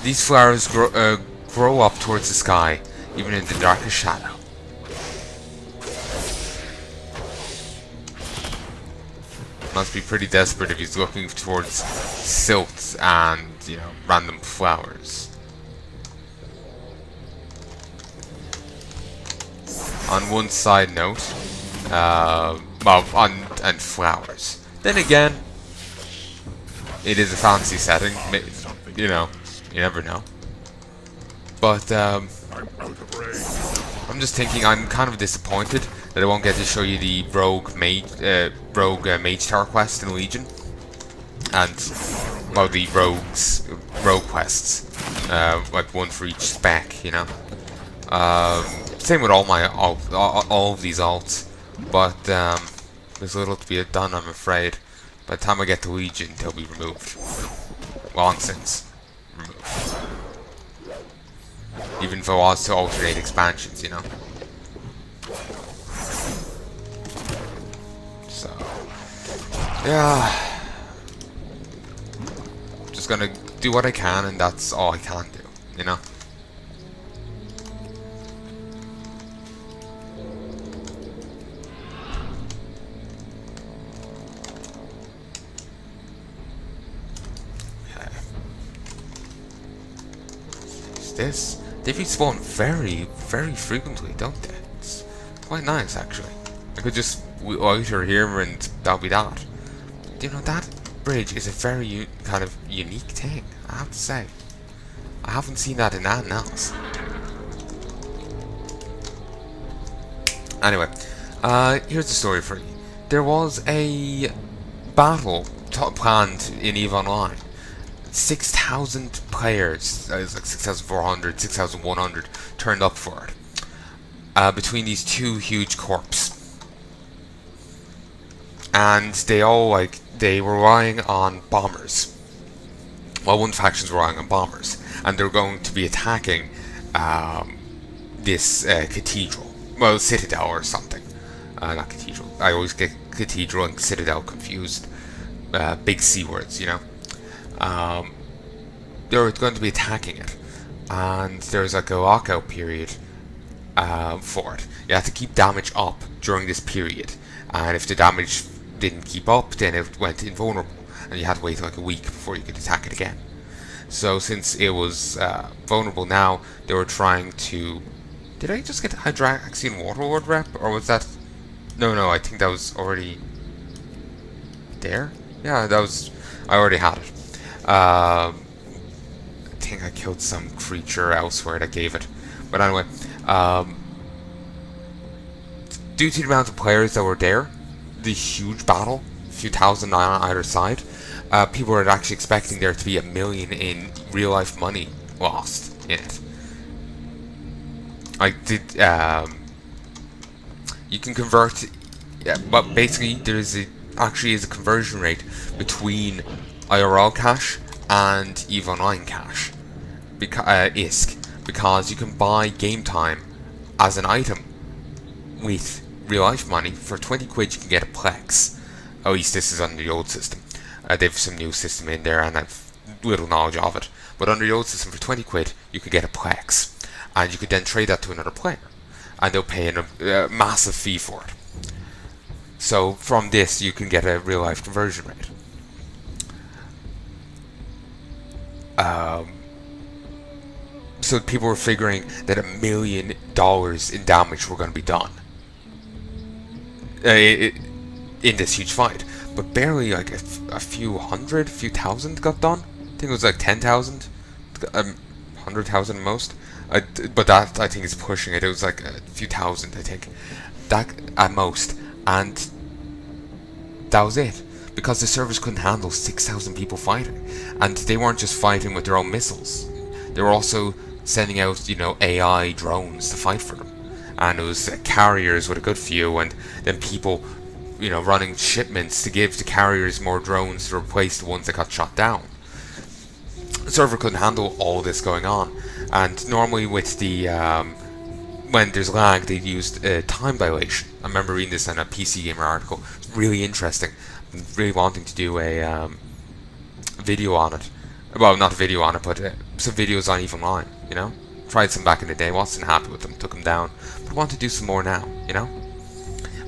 These flowers grow up towards the sky, even in the darkest shadow. Must be pretty desperate if he's looking towards silt and, you know, random flowers. On one side note, and flowers. Then again, it is a fantasy setting. You know, you never know. But I'm just thinking, I'm kind of disappointed that I won't get to show you the rogue mage tower quest in Legion, and well, the rogue quests, like one for each spec, you know. Same with all of these alts, but there's little to be done, I'm afraid. By the time I get to Legion, they'll be removed. Long since removed. Even if I was to alternate expansions, you know. So, yeah. Just gonna do what I can, and that's all I can do, you know. This. They respawn very, very frequently, don't they? It's quite nice, actually. I could just loiter here and that'll be that. You know, that bridge is a very kind of unique thing, I have to say. I haven't seen that in anything else. Anyway, here's the story for you. There was a battle planned in EVE Online. 6,000 players, it was like 6,400, 6,100 turned up for it, between these two huge corps, and they were relying on bombers. Well, one faction's relying on bombers, and they're going to be attacking this cathedral, well, citadel or something, not cathedral. I always get cathedral and citadel confused. Big C words, you know. They're going to be attacking it, and there's like a lockout period for it. You have to keep damage up during this period, and if the damage didn't keep up, then it went invulnerable, and you had to wait like a week before you could attack it again. So since it was vulnerable now, they were trying to... Did I just get Hydraxian Waterlord rep, or was that... No, I think that was already there? Yeah, that was... I already had it. I think I killed some creature elsewhere that gave it. But anyway, due to the amount of players that were there, the huge battle, a few thousand on either side, people were actually expecting there to be 1 million in real life money lost in it. You can convert, but basically actually is a conversion rate between IRL cash and EVE Online cash, ISK, because you can buy game time as an item with real life money. For 20 quid you can get a Plex. At least this is under the old system. They have some new system in there and I've little knowledge of it, but under the old system for 20 quid you could get a Plex, and you could then trade that to another player and they'll pay a massive fee for it. So from this you can get a real life conversion rate. So people were figuring that $1 million in damage were going to be done in this huge fight, but barely like a few thousand got done. I think it was like 10,000, 100,000 most. But that I think is pushing it. It was like a few thousand, I think, that at most, and that was it. Because the servers couldn't handle 6,000 people fighting, and they weren't just fighting with their own missiles. They were also sending out, you know, AI drones to fight for them, and it was carriers with a good few, and then people, you know, running shipments to give the carriers more drones to replace the ones that got shot down. The server couldn't handle all this going on, and normally with the when there's lag, they used time dilation. I remember reading this in a PC Gamer article. It's really interesting. Really wanting to do a video on it, Well, not a video on it, but some videos on EVE Online, you know? Tried some back in the day, wasn't happy with them, took them down. But I want to do some more now, you know?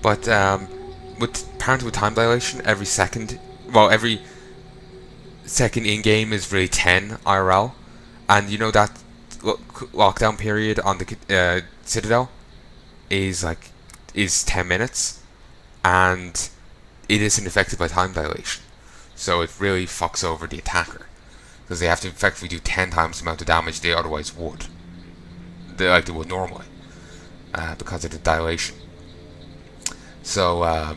But apparently with time dilation, every second in-game is really 10 IRL. And you know that lockdown period on the Citadel is 10 minutes. And it isn't affected by time dilation. So it really fucks over the attacker. Because they have to effectively do 10 times the amount of damage they otherwise would. Like they would normally. Because of the dilation. So, a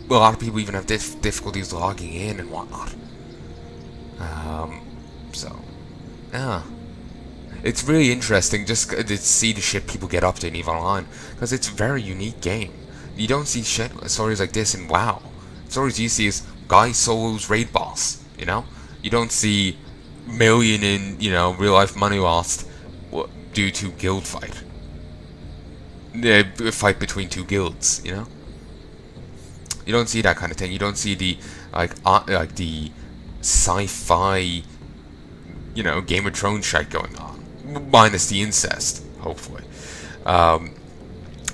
lot of people even have difficulties logging in and whatnot. Yeah. It's really interesting just to see the shit people get up to in EVE Online. Because it's a very unique game. You don't see stories like this in WoW. Stories you see is guy solos raid boss, you know? You don't see million in, real life money lost due to guild fight. A fight between two guilds, you know? You don't see that kind of thing. You don't see the, the sci-fi, Game of Thrones shit going on. Minus the incest, hopefully.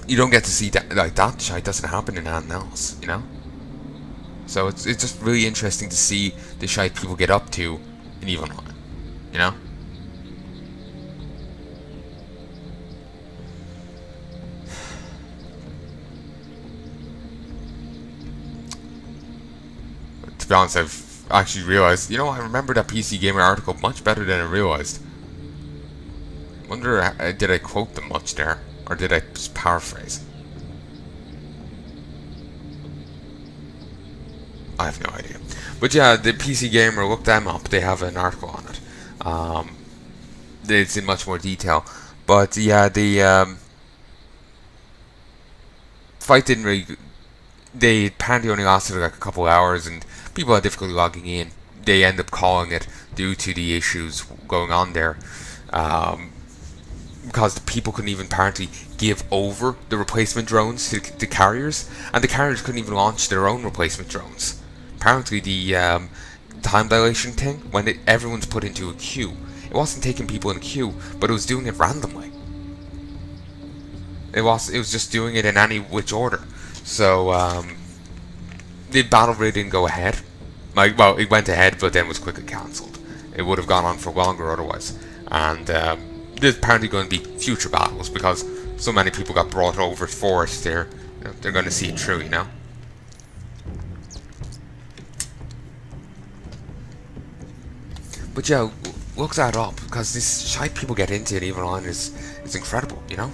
You don't get to see that, that shit doesn't happen in anything else, you know? So it's just really interesting to see the shit people get up to in EVE Online, you know? But to be honest, I've actually realized, I remember that PC Gamer article much better than I realized. Wonder, did I quote them much there? Or did I just paraphrase? I have no idea. But yeah, the PC Gamer, look them up. They have an article on it. It's in much more detail. But yeah, the fight didn't really... They apparently only lasted like a couple hours and people had difficulty logging in. They end up calling it due to the issues going on there. Because the people couldn't even apparently give over the replacement drones to the carriers, and the carriers couldn't even launch their own replacement drones. Apparently the time dilation thing, when everyone's put into a queue, it wasn't taking people in a queue, but it was doing it randomly. It was just doing it in any which order. So the battle really didn't go ahead. Well, it went ahead, but then was quickly cancelled. It would have gone on for longer otherwise. And there's apparently going to be future battles because so many people got brought over for it. They're going to see it through, you know. But yeah, look that up because this shite people get into it even on is incredible, you know.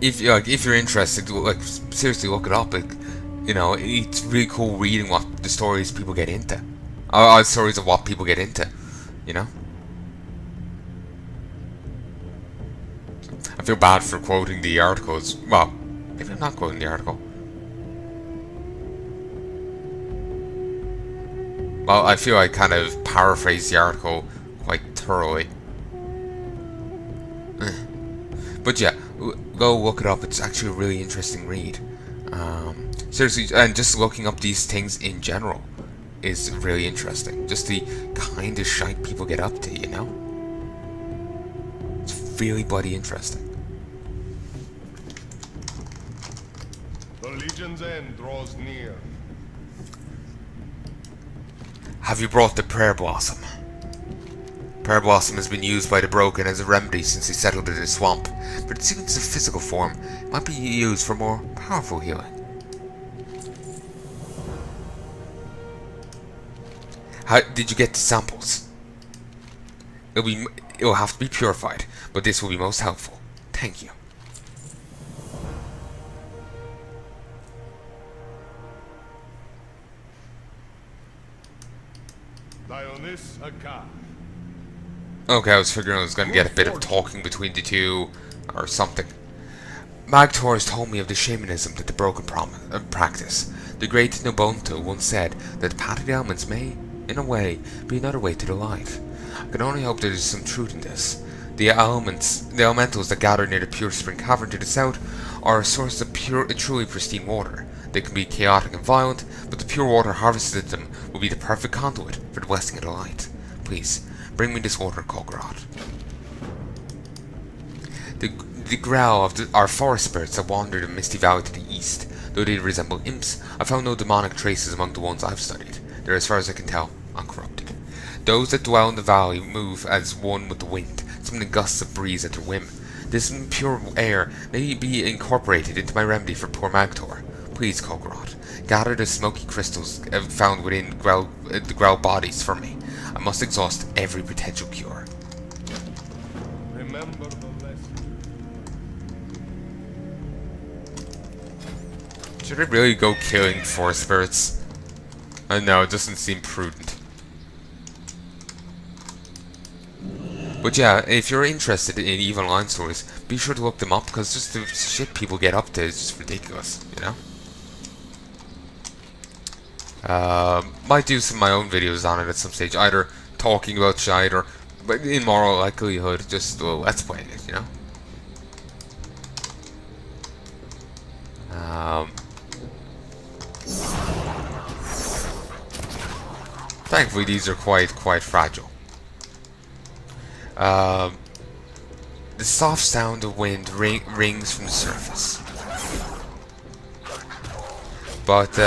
If you're interested, seriously look it up. It's really cool reading what the stories people get into. Stories of what people get into, you know. I feel bad for quoting the articles. Well, maybe I'm not quoting the article. Well, I feel I kind of paraphrased the article quite thoroughly. But yeah, go look it up. It's actually a really interesting read. Seriously, and just looking up these things in general is really interesting. Just the kind of shite people get up to, you know? It's really bloody interesting. The Legion's end draws near. Have you brought the Prayer Blossom? Prayer Blossom has been used by the Broken as a remedy since they settled in the swamp, but it seems a physical form might be used for more powerful healing. How did you get the samples? It'll have to be purified, but this will be most helpful. Thank you. Okay, I was figuring I was going to get a bit of talking between the two, or something. Magtor has told me of the shamanism that the Broken practice. The great Nobunto once said that the pathetic elements may, in a way, be another way to the light. I can only hope there is some truth in this. The elementals that gather near the Pure Spring Cavern to the south are a source of truly pristine water. They can be chaotic and violent, but the pure water harvested at them will be the perfect conduit for the blessing of the light. Please, bring me this water, Kulgoroth. The growl of our forest spirits that wander the misty valley to the east. Though they resemble imps, I found no demonic traces among the ones I've studied. They're, as far as I can tell, uncorrupted. Those that dwell in the valley move as one with the wind, summoning gusts of breeze at their whim. This impure air may be incorporated into my remedy for poor Magtor. Please, Kulgoroth, gather the smoky crystals found within the Grell bodies for me. I must exhaust every potential cure. Remember the lesson. Should I really go killing forest spirits? I know, it doesn't seem prudent. But yeah, if you're interested in Evil Online stories, be sure to look them up, because just the shit people get up to is just ridiculous, you know? Might do some of my own videos on it at some stage, either talking about shite or, but in moral likelihood, just let's playing it, you know? Thankfully, these are quite fragile. The soft sound of wind rings from the surface. But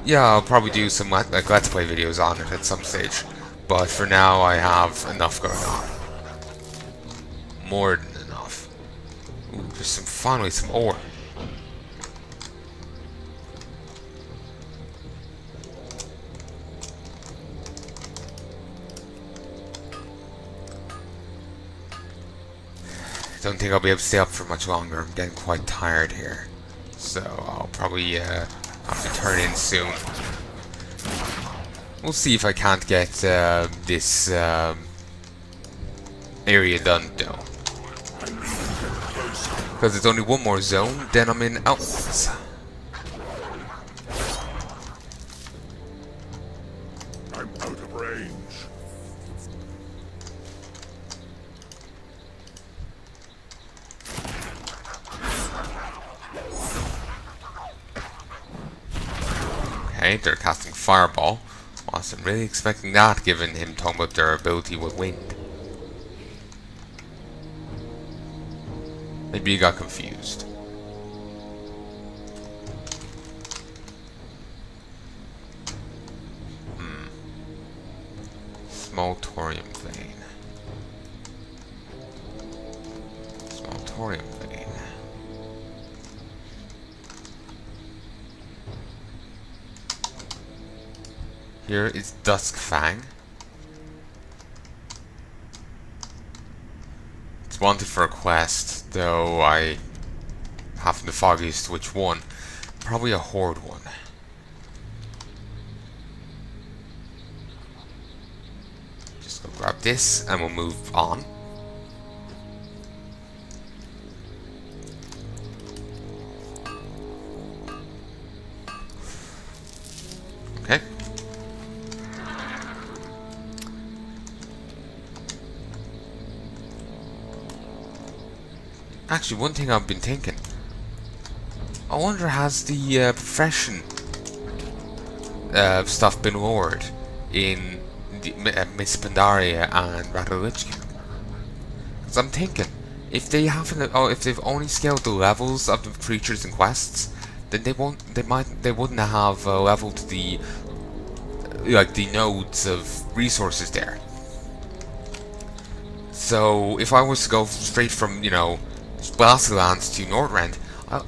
yeah, I'll probably do some let's play videos on it at some stage. But for now, I have enough going on. More than enough. Ooh, there's finally some ore. Don't think I'll be able to stay up for much longer. I'm getting quite tired here. So I'll probably have to turn in soon. We'll see if I can't get this area done though. Because it's only one more zone, then I'm in Outlands. I'm out of range. Okay, they're casting Fireball. Wasn't really expecting that, given him talking about their ability with wind. Maybe you got confused. Small thorium vein. Small thorium vein. Here is Dusk Fang. It's wanted for a quest, though I haven't the foggiest which one. Probably a horde one. Just go grab this and we'll move on. Okay. Actually, one thing I've been thinking. I wonder, has the profession stuff been lowered in the, Miss Pandaria and Ratalichku? Because I'm thinking, if they haven't, if they've only scaled the levels of the creatures and quests, then they wouldn't have leveled the the nodes of resources there. So if I was to go straight from Blasselands to Nordrend,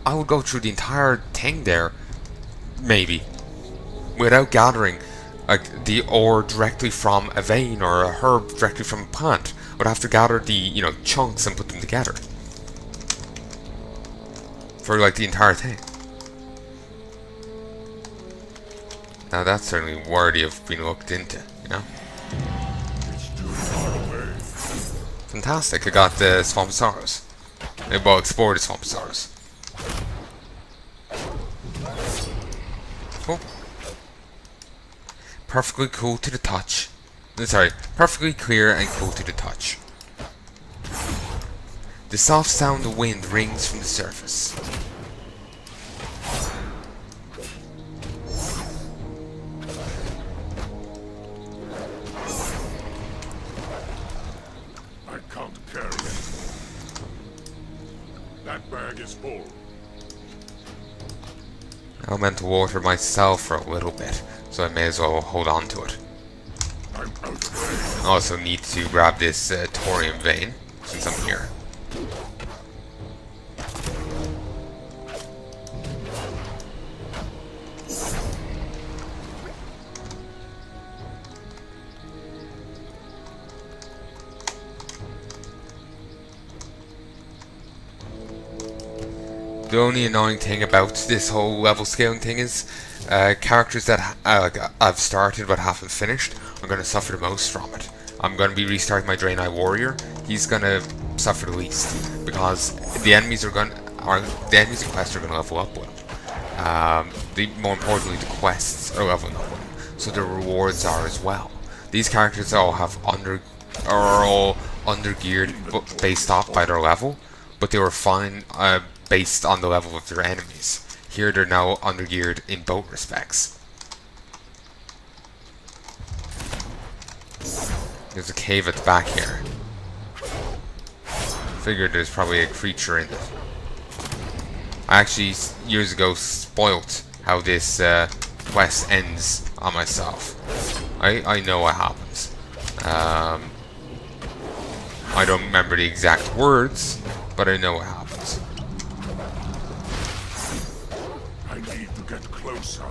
I would go through the entire thing there, maybe, without gathering the ore directly from a vein or a herb directly from a plant. I would have to gather the chunks and put them together for the entire thing. Now that's certainly worthy of being looked into, It's too far away. Fantastic! I got the Swamposaurus. Well, explore the Swamposaurus. Cool. Perfectly cool to the touch. Sorry, perfectly clear and cool to the touch. The soft sound of wind rings from the surface. I can't carry it. That bag is full. I meant to water myself for a little bit, so I may as well hold on to it. I'm out of range. I also need to grab this thorium vein, since I'm here. The only annoying thing about this whole level scaling thing is characters that I've started but haven't finished are going to suffer the most from it. I'm going to be restarting my Draenei Warrior. He's going to suffer the least because the enemies and quests are going to level up with him. More importantly, the quests are leveling up with him, so the rewards are as well. These characters all are all undergeared based off by their level, but they were fine based on the level of their enemies. Here they're now undergeared in both respects. There's a cave at the back here. Figured there's probably a creature in it. I actually years ago spoilt how this quest ends on myself. I know what happens. I don't remember the exact words, but I know what happens. I need to get closer.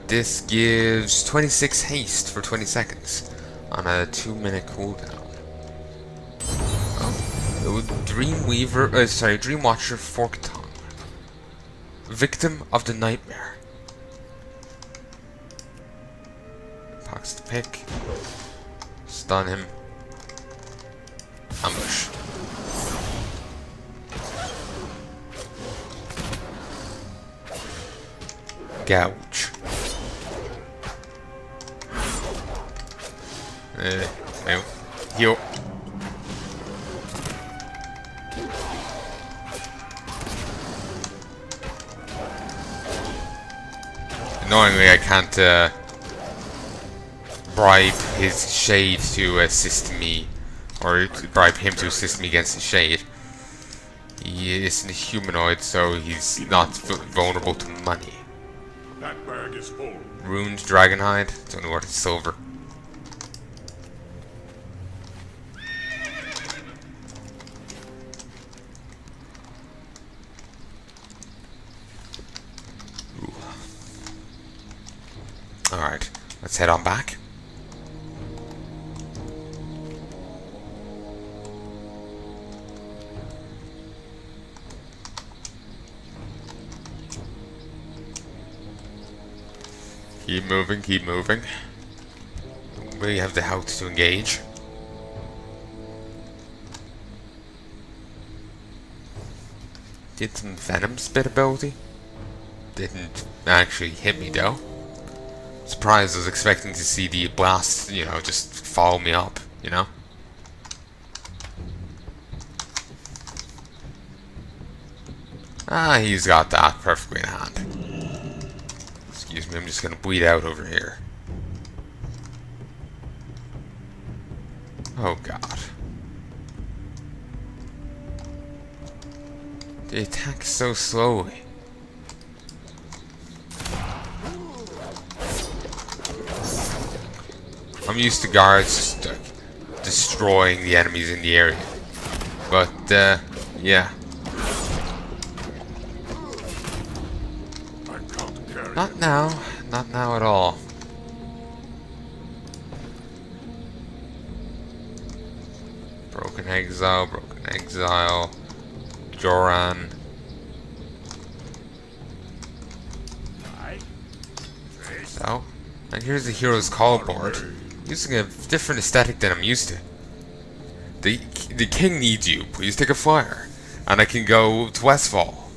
This gives 26 haste for 20 seconds on a 2-minute cooldown. Oh, Dreamwatcher Forked Tongue. Victim of the Nightmare. Pox the pick. Stun him. Ambush. Gouge. No. Heal. Annoyingly, I can't bribe his shade to assist me, or bribe him to assist me against the shade. He isn't a humanoid, so he's not vulnerable to money. That bag is full. Ruined Dragonhide, it's only worth silver. Alright, let's head on back. Keep moving, keep moving. We have the health to engage. Did some Venom Spit ability. Didn't actually hit me though. Surprised, I was expecting to see the blast, you know, just follow me up, you know? Ah, he's got that perfectly in hand. Excuse me, I'm just gonna bleed out over here. Oh god. They attack so slowly. I'm used to guards just destroying the enemies in the area. But, yeah. Not now. Not now at all. Broken Exile. Joran. So, and here's the Hero's Call board. Using a different aesthetic than I'm used to. The king needs you. Please take a flyer. And I can go to Westfall.